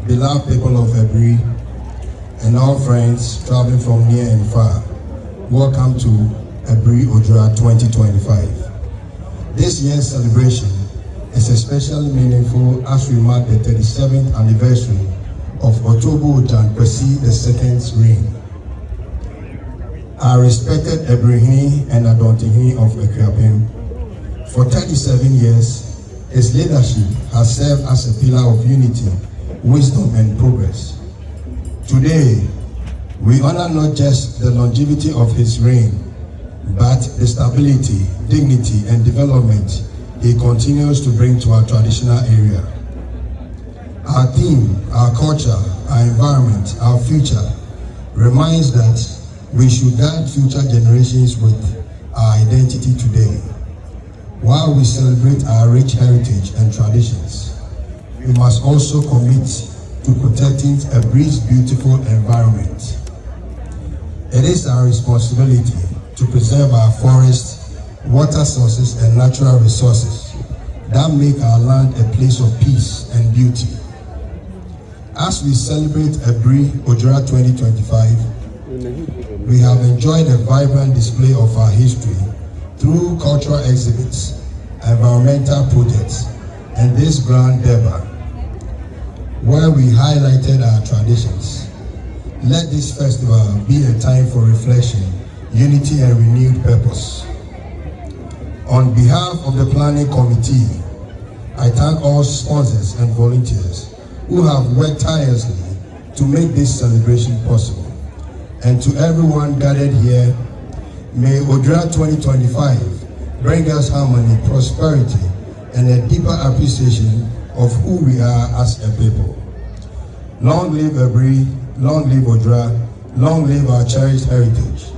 beloved people of Aburi, and all friends traveling from near and far, welcome to Aburi Odwira 2025. This year's celebration is especially meaningful as we mark the 37th anniversary of Otobo Nkosuohene II's reign. Our respected Aburi and Adontihene of Nkwatia, for 37 years, his leadership has served as a pillar of unity, wisdom, and progress. Today, we honor not just the longevity of his reign, but the stability, dignity, and development he continues to bring to our traditional area. Our theme, our culture, our environment, our future reminds that we should guide future generations with our identity today. While we celebrate our rich heritage and traditions, we must also commit to protecting Aburi's beautiful environment. It is our responsibility to preserve our forests, water sources, and natural resources that make our land a place of peace and beauty. As we celebrate Aburi Odwira 2025, we have enjoyed a vibrant display of our history through cultural exhibits, environmental projects, and this grand derby, where we highlighted our traditions. Let this festival be a time for reflection, unity, and renewed purpose. On behalf of the planning committee, I thank all sponsors and volunteers who have worked tirelessly to make this celebration possible. And to everyone gathered here, may Odwira 2025 bring us harmony, prosperity, and a deeper appreciation of who we are as a people. Long live Aburi, long live Odwira, long live our cherished heritage.